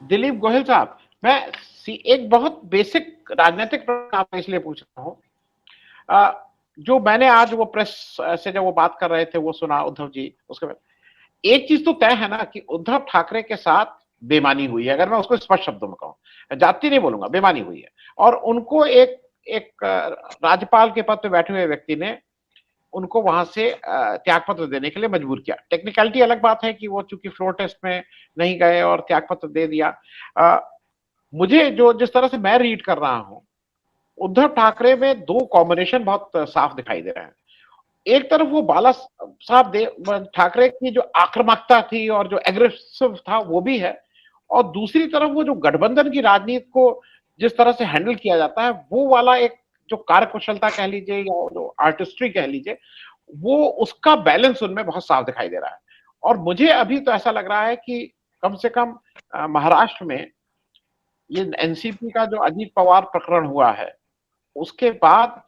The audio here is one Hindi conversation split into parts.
दिलीप गोयल साहब, मैं एक बहुत बेसिक राजनीतिक प्रश्न आपसे इसलिए पूछ रहा हूँ। जो मैंने आज वो प्रेस से जब वो बात कर रहे थे वो सुना उद्धव जी, उसके बाद एक चीज तो तय है ना कि उद्धव ठाकरे के साथ बेईमानी हुई है, अगर मैं उसको स्पष्ट शब्दों में कहूं, जाति नहीं बोलूंगा, बेईमानी हुई है। और उनको एक एक राज्यपाल के पद पे बैठे हुए व्यक्ति ने उनको वहां से त्यागपत्र देने के लिए मजबूर किया। टेक्निकलिटी अलग बात है कि वो चूंकि फ्लोर टेस्ट में नहीं गए और त्यागपत्र दे दिया। मुझे जो जिस तरह से मैं रीड कर रहा हूं, उद्धव ठाकरे में दो कॉम्बिनेशन बहुत साफ दिखाई दे रहे हैं। एक तरफ वो बाला साहब ठाकरे की जो आक्रामकता थी और जो एग्रेसिव था वो भी है, और दूसरी तरफ वो जो गठबंधन की राजनीति को जिस तरह से हैंडल किया जाता है वो वाला एक जो कार्यकुशलता कह लीजिए या जो आर्टिस्ट्री कह लीजिए, वो उसका बैलेंस उनमें बहुत साफ दिखाई दे रहा है। और मुझे अभी तो ऐसा लग रहा है कि कम से कम महाराष्ट्र में ये एनसीपी का जो अजीत पवार प्रकरण हुआ है, उसके बाद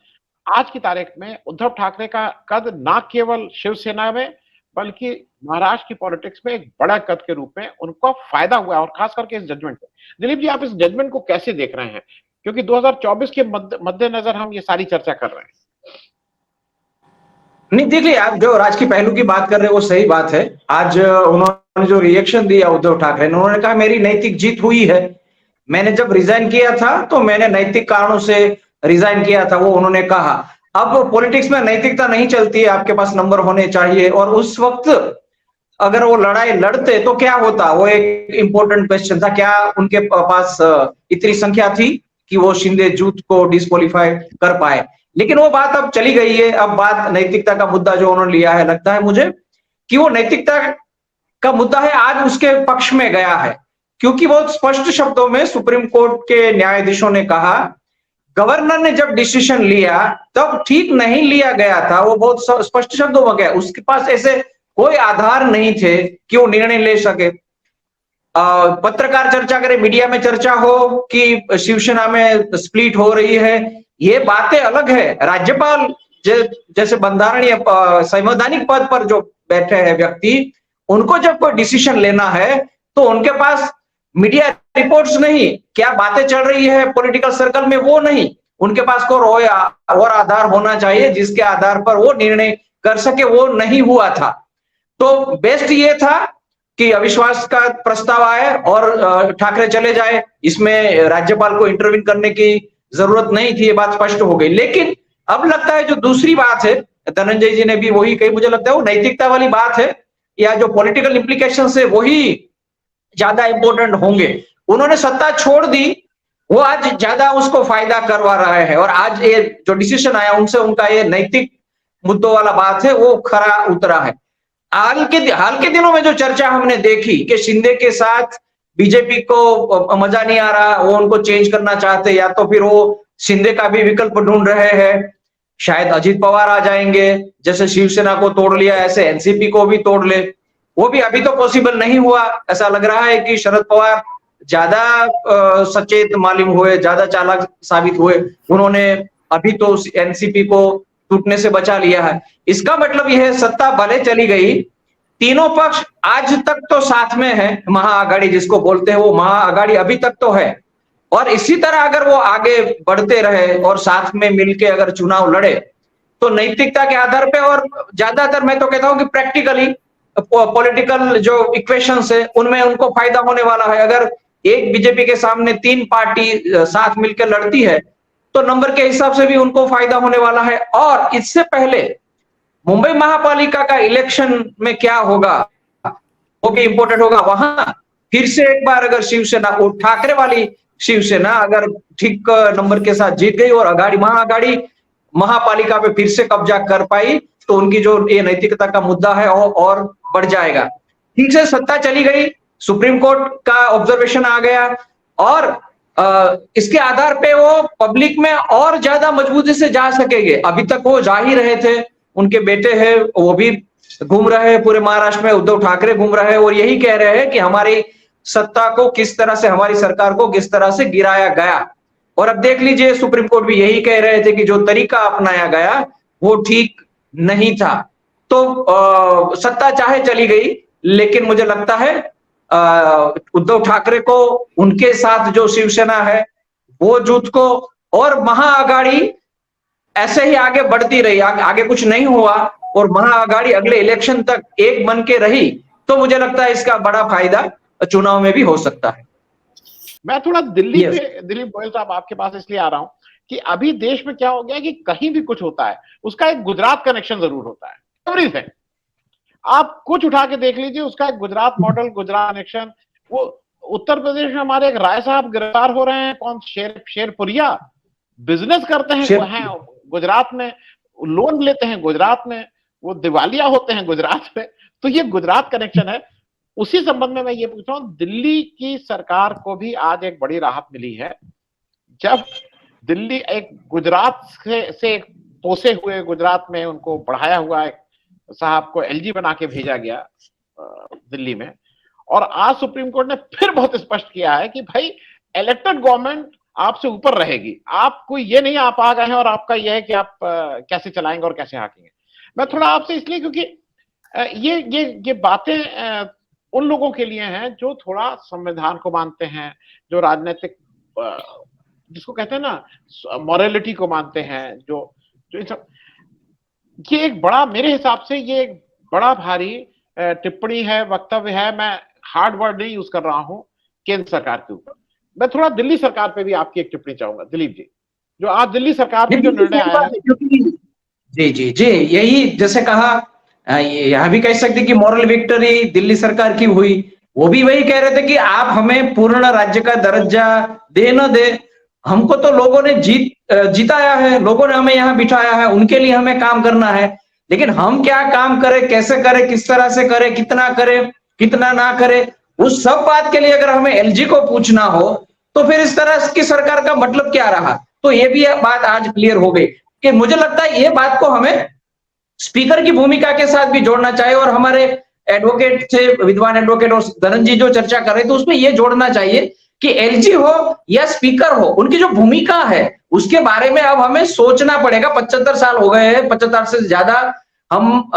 आज की तारीख में उद्धव ठाकरे का कद ना केवल शिवसेना में बल्कि महाराष्ट्र की पॉलिटिक्स में एक बड़ा कद के रूप में उनको फायदा हुआ है, और खास करके इस जजमेंट में। दिलीप जी, आप इस जजमेंट को कैसे देख रहे हैं, क्योंकि 2024 के मद्देनजर हम ये सारी चर्चा कर रहे हैं। नहीं, देखिए, आप जो राजकीय पहलू की बात कर रहे हैं वो सही बात है। आज उन्होंने जो रिएक्शन दिया उद्धव ठाकरे ने, उन्होंने कहा मेरी नैतिक जीत हुई है। मैंने जब रिजाइन किया था तो मैंने नैतिक कारणों से रिजाइन किया था, वो उन्होंने कहा। अब पॉलिटिक्स में नैतिकता नहीं चलती है, आपके पास नंबर होने चाहिए। और उस वक्त अगर वो लड़ाई लड़ते तो क्या होता, वो एक इंपॉर्टेंट क्वेश्चन था। क्या उनके पास इतनी संख्या थी कि वो शिंदे जूथ को डिस्क्वालीफाई कर पाए? लेकिन वो बात अब चली गई है। अब बात नैतिकता का मुद्दा जो उन्होंने लिया है, लगता है मुझे कि वो नैतिकता का मुद्दा है, आज उसके पक्ष में गया है। क्योंकि बहुत स्पष्ट शब्दों में सुप्रीम कोर्ट के न्यायाधीशों ने कहा, गवर्नर ने जब डिसीजन लिया तब ठीक नहीं लिया गया था। वो बहुत स्पष्ट शब्दों में गया, उसके पास ऐसे कोई आधार नहीं थे कि वो निर्णय ले सके। पत्रकार चर्चा करे, मीडिया में चर्चा हो कि शिवसेना में स्प्लिट हो रही है, ये बातें अलग है। राज्यपाल जैसे बंधारणीय संवैधानिक पद पर जो बैठे हैं व्यक्ति, उनको जब कोई डिसीजन लेना है तो उनके पास मीडिया रिपोर्ट्स नहीं, क्या बातें चल रही है पॉलिटिकल सर्कल में, वो नहीं। उनके पास कोई और आधार होना चाहिए जिसके आधार पर वो निर्णय कर सके, वो नहीं हुआ था। तो बेस्ट ये था कि अविश्वास का प्रस्ताव आए और ठाकरे चले जाए, इसमें राज्यपाल को इंटरवीन करने की जरूरत नहीं थी, ये बात स्पष्ट हो गई। लेकिन अब लगता है जो दूसरी बात है, धनंजय जी ने भी वही कही, मुझे लगता है वो नैतिकता वाली बात है, या जो पॉलिटिकल इंप्लीकेशन है वही ज्यादा इंपॉर्टेंट होंगे। उन्होंने सत्ता छोड़ दी, वो आज ज्यादा उसको फायदा करवा रहा है। और आज ये जो डिसीजन आया उनसे, उनका ये नैतिक मुद्दों वाला बात है वो खरा उतरा है। हाल के दिनों में जो चर्चा हमने देखी कि शिंदे के साथ बीजेपी को मजा नहीं आ रहा, वो उनको चेंज करना चाहते, या तो फिर वो शिंदे का भी विकल्प ढूंढ रहे हैं। शायद अजीत पवार आ जाएंगे, जैसे शिवसेना को तोड़ लिया ऐसे एनसीपी को भी तोड़ ले, वो भी अभी तो पॉसिबल नहीं हुआ। ऐसा लग रहा है कि शरद पवार ज्यादा सचेत मालूम हुए, ज्यादा चालाक साबित हुए, उन्होंने अभी तो एनसीपी को टूटने से बचा लिया है। इसका मतलब यह है, सत्ता भले चली गई, तीनों पक्ष आज तक तो साथ में है। महाआघाड़ी जिसको बोलते हैं, वो महाआघाड़ी अभी तक तो है। और इसी तरह अगर वो आगे बढ़ते रहे और साथ में मिलके अगर चुनाव लड़े तो नैतिकता के आधार पे, और ज्यादातर मैं तो कहता हूं कि प्रैक्टिकली पॉलिटिकल जो इक्वेशंस है उनमें उनको फायदा होने वाला है। अगर एक बीजेपी के सामने तीन पार्टी साथ मिलकर लड़ती है तो नंबर के हिसाब से भी उनको फायदा होने वाला है। और इससे पहले मुंबई महापालिका का इलेक्शन में क्या होगा वो भी इंपॉर्टेंट होगा। वहां फिर से एक बार अगर शिवसेना, वो ठाकरे वाली शिवसेना अगर ठीक नंबर के साथ जीत गई और महाआघाड़ी महापालिका पे फिर से कब्जा कर पाई तो उनकी जो ये नैतिकता का मुद्दा है और बढ़ जाएगा। ठीक से सत्ता चली गई, सुप्रीम कोर्ट का ऑब्जर्वेशन आ गया, और इसके आधार पे वो पब्लिक में और ज्यादा मजबूती से जा सकेंगे। अभी तक वो जा ही रहे थे, उनके बेटे हैं वो भी घूम रहे हैं पूरे महाराष्ट्र में, उद्धव ठाकरे घूम रहे हैं और यही कह रहे हैं कि हमारी सत्ता को किस तरह से, हमारी सरकार को किस तरह से गिराया गया। और अब देख लीजिए, सुप्रीम कोर्ट भी यही कह रहे थे कि जो तरीका अपनाया गया वो ठीक नहीं था। तो सत्ता चाहे चली गई, लेकिन मुझे लगता है उद्धव ठाकरे को, उनके साथ जो शिवसेना है वो जुट को, और महाआघाड़ी ऐसे ही आगे बढ़ती रही, आगे कुछ नहीं हुआ और महाआघाड़ी अगले इलेक्शन तक एक बन के रही, तो मुझे लगता है इसका बड़ा फायदा चुनाव में भी हो सकता है। मैं थोड़ा दिल्ली Yes. पे, दिलीप गोयल साहब आपके पास इसलिए आ रहा हूं कि अभी देश में क्या हो गया कि कहीं भी कुछ होता है उसका एक गुजरात कनेक्शन जरूर होता है, एवरीथिंग। आप कुछ उठा के देख लीजिए, उसका एक गुजरात मॉडल, गुजरात कनेक्शन। वो उत्तर प्रदेश में हमारे एक राय साहब गिरफ्तार हो रहे हैं, कौन, शेरपुरिया, बिजनेस करते हैं वो हैं गुजरात में, लोन लेते हैं गुजरात में, वो दिवालिया होते हैं गुजरात में। तो ये गुजरात कनेक्शन है। उसी संबंध में मैं ये पूछ रहा हूं, दिल्ली की सरकार को भी आज एक बड़ी राहत मिली है जब दिल्ली एक गुजरात से एक पोसे हुए, गुजरात में उनको बढ़ाया हुआ एक साहब को एलजी बना के भेजा गया दिल्ली में। और आज सुप्रीम कोर्ट ने फिर बहुत स्पष्ट किया है कि भाई इलेक्टेड गवर्नमेंट आपसे ऊपर रहेगी, आपको ये नहीं आप आ गए हैं और आपका ये है कि आप कैसे चलाएंगे और कैसे हाकेंगे। मैं थोड़ा आपसे इसलिए क्योंकि ये बातें उन लोगों के लिए हैं जो थोड़ा संविधान को मानते हैं, जो राजनीतिक, जिसको कहते हैं ना, मॉरलिटी को मानते हैं, जो ये एक बड़ा, मेरे हिसाब से ये एक बड़ा भारी टिप्पणी है, वक्तव्य है। मैं हार्ड वर्ड नहीं यूज कर रहा हूं केंद्र सरकार के ऊपर। मैं थोड़ा दिल्ली सरकार पे भी आपकी एक टिप्पणी चाहूंगा दिलीप जी, जो आज दिल्ली सरकार में जो निर्णय आया है। जी जी जी, यही जैसे कहा, यह भी कह सकते कि मॉरल विक्ट्री दिल्ली सरकार की हुई। वो भी वही कह रहे थे कि आप हमें पूर्ण राज्य का दर्जा दे न दे, हमको तो लोगों ने जिताया है, लोगों ने हमें यहाँ बिठाया है, उनके लिए हमें काम करना है, लेकिन हम क्या काम करें, कैसे करें, किस तरह से करें, कितना करें, कितना ना करें, उस सब बात के लिए अगर हमें एलजी को पूछना हो तो फिर इस तरह की सरकार का मतलब क्या रहा। तो ये भी बात आज क्लियर हो गई कि मुझे लगता है ये बात को हमें स्पीकर की भूमिका के साथ भी जोड़ना चाहिए, और हमारे एडवोकेट थे, विद्वान एडवोकेट और धनन जी जो चर्चा कर रहे थे उसमें ये जोड़ना चाहिए कि एलजी हो या स्पीकर हो, उनकी जो भूमिका है उसके बारे में अब हमें सोचना पड़ेगा। 75 साल हो गए हैं, 75 से ज्यादा हम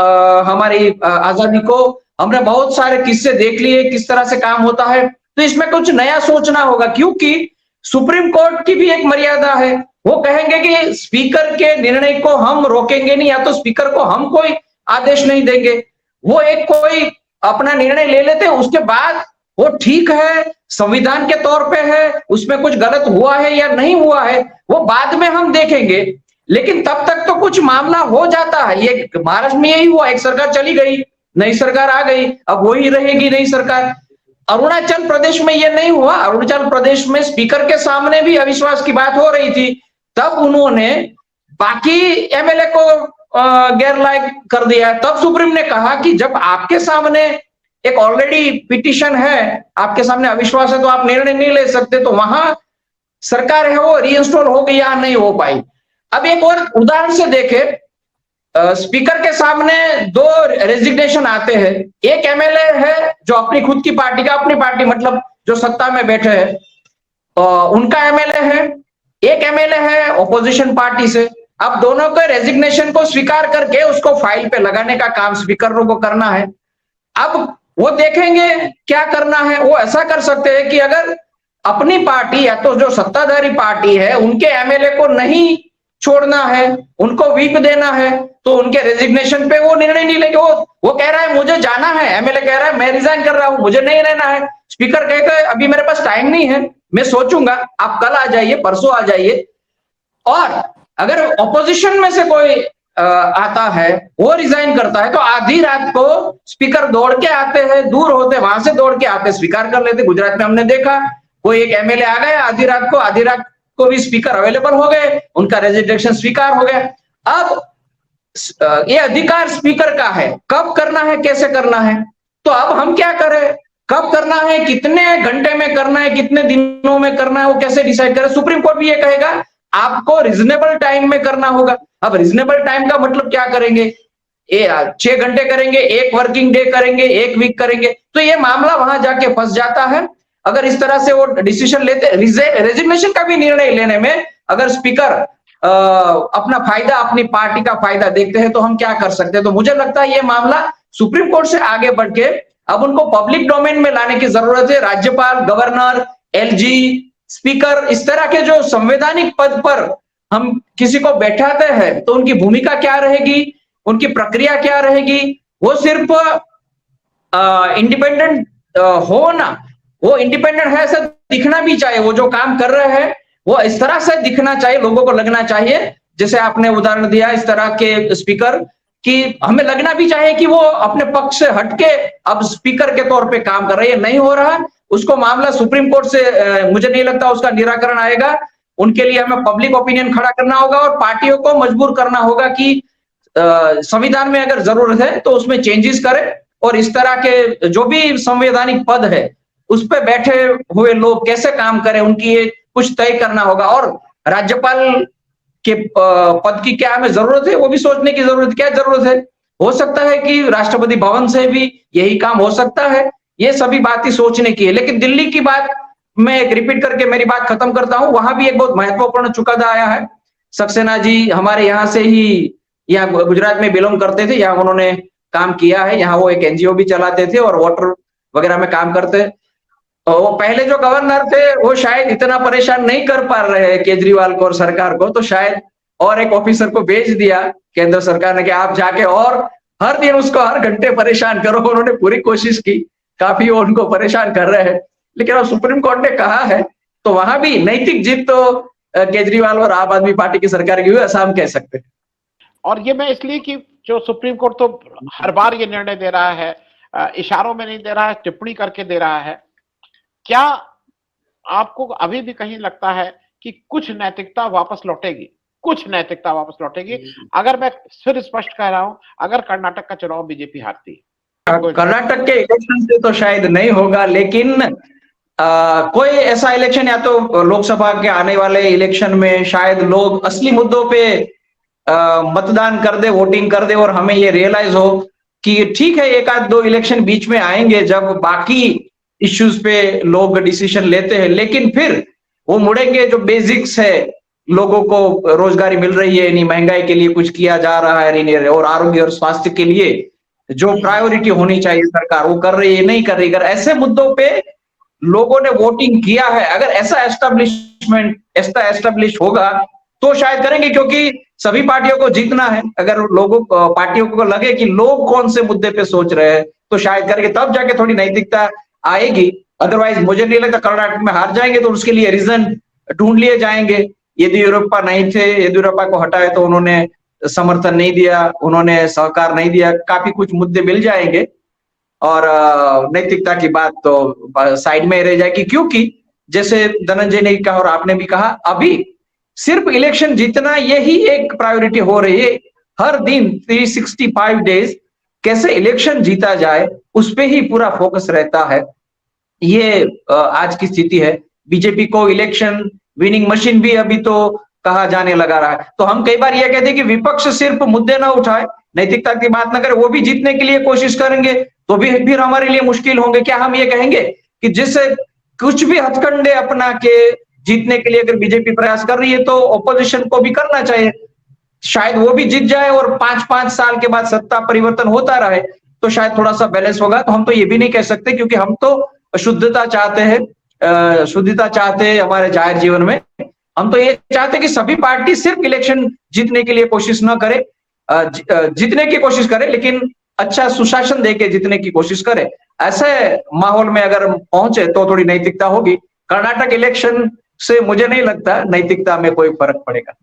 हमारी आजादी को हमने बहुत सारे किस्से देख लिए किस तरह से काम होता है, तो इसमें कुछ नया सोचना होगा, क्योंकि सुप्रीम कोर्ट की भी एक मर्यादा है। वो कहेंगे कि स्पीकर के निर्णय को हम रोकेंगे नहीं, या तो स्पीकर को हम कोई आदेश नहीं देंगे, वो एक कोई अपना निर्णय ले लेते हैं, उसके बाद वो ठीक है, संविधान के तौर पे है, उसमें कुछ गलत हुआ है या नहीं हुआ है वो बाद में हम देखेंगे, लेकिन तब तक तो कुछ मामला हो जाता है। ये महाराष्ट्र में यही हुआ, एक सरकार चली गई, नई सरकार आ गई, अब वही रहेगी नई सरकार। अरुणाचल प्रदेश में ये नहीं हुआ, अरुणाचल प्रदेश में स्पीकर के सामने भी अविश्वास की बात हो रही थी, तब उन्होंने बाकी एमएलए को गैर लायक कर दिया। तब सुप्रीम ने कहा कि जब आपके सामने एक ऑलरेडी पिटीशन है, आपके सामने अविश्वास है, तो आप निर्णय नहीं ले सकते, तो वहां सरकार है वो रीइंस्टॉल हो गई या नहीं हो पाई। अब एक और उदाहरण से देखें, स्पीकर के सामने दो रेजिग्नेशन आते हैं, एक एमएलए है जो अपनी खुद की पार्टी का, अपनी पार्टी मतलब जो सत्ता में बैठे हैं उनका एमएलए है, एक एमएलए है ऑपोजिशन पार्टी से। अब दोनों के रेजिग्नेशन को स्वीकार करके उसको फाइल पे लगाने का काम स्पीकर को करना है। अब वो देखेंगे क्या करना है, वो ऐसा कर सकते हैं कि अगर अपनी पार्टी या तो जो सत्ताधारी पार्टी है उनके एमएलए को नहीं छोड़ना है, उनको व्हीप देना है, तो उनके रेजिग्नेशन पे वो निर्णय नहीं लेंगे। वो कह रहा है मुझे जाना है, एमएलए कह रहा है मैं रिजाइन कर रहा हूं, मुझे नहीं रहना है, स्पीकर कहता है अभी मेरे पास टाइम नहीं है, मैं सोचूंगा, आप कल आ जाइए, परसों आ जाइए। और अगर ऑपोजिशन में से कोई आता है, वो रिजाइन करता है, तो आधी रात को स्पीकर दौड़ के आते हैं, दूर होते वहां से दौड़ के आते, स्वीकार कर लेते। गुजरात में हमने देखा, कोई एक एमएलए आ गया आधी रात को भी स्पीकर अवेलेबल हो गए, उनका रेजिग्नेशन स्वीकार हो गया। अब ये अधिकार स्पीकर का है, कब करना है, कैसे करना है। तो अब हम क्या करें, कब करना है, कितने घंटे में करना है, कितने दिनों में करना है, वो कैसे डिसाइड करें। सुप्रीम कोर्ट भी ये कहेगा आपको रिजनेबल टाइम में करना होगा। अब रिजनेबल टाइम का मतलब क्या करेंगे, 6 घंटे करेंगे, 1 वर्किंग डे करेंगे, 1 वीक करेंगे, तो ये मामला वहां जाके फंस जाता है। अगर इस तरह से वो डिसीजन लेते, रेजिग्नेशन का भी निर्णय लेने में अगर स्पीकर अपना फायदा, अपनी पार्टी का फायदा देखते हैं, तो हम क्या कर सकते हैं। तो मुझे लगता है ये मामला सुप्रीम कोर्ट से आगे बढ़ के अब उनको पब्लिक डोमेन में लाने की जरूरत है। राज्यपाल, गवर्नर, एलजी, स्पीकर, इस तरह के जो संवैधानिक पद पर हम किसी को बैठाते हैं तो उनकी भूमिका क्या रहेगी, उनकी प्रक्रिया क्या रहेगी, वो सिर्फ इंडिपेंडेंट हो ना, वो इंडिपेंडेंट है ऐसा दिखना भी चाहिए। वो जो काम कर रहे हैं वो इस तरह से दिखना चाहिए, लोगों को लगना चाहिए, जैसे आपने उदाहरण दिया इस तरह के स्पीकर, कि हमें लगना भी चाहिए कि वो अपने पक्ष से हटके अब स्पीकर के तौर पे काम कर रहे हैं। नहीं हो रहा, उसको मामला सुप्रीम कोर्ट से मुझे नहीं लगता उसका निराकरण आएगा। उनके लिए हमें पब्लिक ओपिनियन खड़ा करना होगा और पार्टियों को मजबूर करना होगा कि संविधान में अगर जरूरत है तो उसमें चेंजेस करें, और इस तरह के जो भी संवैधानिक पद है उस पे बैठे हुए लोग कैसे काम करें, उनकी ये कुछ तय करना होगा। और राज्यपाल के पद की क्या हमें जरूरत है, वो भी सोचने की जरूरत, क्या जरूरत है। हो सकता है कि राष्ट्रपति भवन से भी यही काम हो सकता है। ये सभी बातें सोचने की है। लेकिन दिल्ली की बात मैं एक रिपीट करके मेरी बात खत्म करता हूं। वहां भी एक बहुत महत्वपूर्ण चुकादा आया है। सक्सेना जी हमारे यहाँ से ही, यहाँ गुजरात में बिलोंग करते थे, यहाँ उन्होंने काम किया है, यहाँ वो एक एनजीओ भी चलाते थे और वाटर वगैरह में काम करते। वो पहले जो गवर्नर थे वो शायद इतना परेशान नहीं कर पा रहे हैं केजरीवाल को और सरकार को, तो शायद और एक ऑफिसर को भेज दिया केंद्र सरकार ने कि आप जाके और हर दिन उसको हर घंटे परेशान करो। उन्होंने पूरी कोशिश की, काफी वो उनको परेशान कर रहे हैं, लेकिन अब सुप्रीम कोर्ट ने कहा है तो वहां भी नैतिक जीत तो केजरीवाल और आम आदमी पार्टी की सरकार की हुई, ऐसा हम कह सकते हैं। और ये मैं इसलिए कि जो सुप्रीम कोर्ट तो हर बार ये निर्णय दे रहा है, इशारों में नहीं दे रहा है, टिप्पणी करके दे रहा है। क्या आपको अभी भी कहीं लगता है कि कुछ नैतिकता वापस लौटेगी, कुछ नैतिकता वापस लौटेगी? अगर मैं फिर स्पष्ट कह रहा हूं, अगर कर्नाटक का चुनाव बीजेपी हारती है, कर्नाटक के इलेक्शन से तो शायद नहीं होगा, लेकिन कोई ऐसा इलेक्शन, या तो लोकसभा के आने वाले इलेक्शन में शायद लोग असली मुद्दों पे मतदान कर दे, वोटिंग कर दे, और हमें ये रियलाइज हो कि ठीक है एक आध दो इलेक्शन बीच में आएंगे जब बाकी इश्यूज पे लोग डिसीजन लेते हैं, लेकिन फिर वो मुड़ेंगे जो बेसिक्स है, लोगों को रोजगारी मिल रही है नहीं, महंगाई के लिए कुछ किया जा रहा है नहीं, और आरोग्य और स्वास्थ्य के लिए जो प्रायोरिटी होनी चाहिए सरकार वो कर रही है नहीं कर रही। अगर ऐसे मुद्दों पे लोगों ने वोटिंग किया है, अगर ऐसा एस्टेब्लिश होगा तो शायद करेंगे, क्योंकि सभी पार्टियों को जीतना है। अगर लोगों पार्टियों को लगे कि लोग कौन से मुद्दे पे सोच रहे हैं तो शायद करेंगे, तब जाके थोड़ी नैतिकता आएगी। अदरवाइज मुझे नहीं लगता कर्नाटक में हार जाएंगे तो उसके लिए रीजन ढूंढ लिए जाएंगे। येदियुरप्पा नहीं थे, येदियुरप्पा को हटाए तो उन्होंने समर्थन नहीं दिया, उन्होंने सहकार नहीं दिया, काफी कुछ मुद्दे मिल जाएंगे और नैतिकता की बात तो साइड में रह जाएगी। क्योंकि जैसे धनंजय ने कहा और आपने भी कहा, अभी सिर्फ इलेक्शन जीतना यही एक प्रायोरिटी हो रही है। हर दिन 365 डेज कैसे इलेक्शन जीता जाए उस पे ही पूरा फोकस रहता है। ये आज की स्थिति है। बीजेपी को इलेक्शन विनिंग मशीन भी अभी तो कहा जाने लगा रहा है। तो हम कई बार ये कहते हैं कि विपक्ष सिर्फ मुद्दे ना उठाए, नैतिकता की बात ना करे, वो भी जीतने के लिए कोशिश करेंगे तो भी फिर हमारे लिए मुश्किल होंगे। क्या हम ये कहेंगे कि जिससे कुछ भी हथकंडे अपना के जीतने के लिए अगर बीजेपी प्रयास कर रही है तो ओपोजिशन को भी करना चाहिए, शायद वो भी जीत जाए और 5-5 साल के बाद सत्ता परिवर्तन होता रहे तो शायद थोड़ा सा बैलेंस होगा। तो हम तो ये भी नहीं कह सकते, क्योंकि हम तो शुद्धता चाहते हैं, शुद्धता चाहते हैं हमारे जाहिर जीवन में। हम तो ये चाहते हैं कि सभी पार्टी सिर्फ इलेक्शन जीतने के लिए कोशिश ना करे, जीतने की कोशिश करे लेकिन अच्छा सुशासन देके जीतने की कोशिश करे। ऐसे माहौल में अगर पहुंचे तो थोड़ी नैतिकता होगी। कर्नाटक इलेक्शन से मुझे नहीं लगता नैतिकता में कोई फर्क पड़ेगा।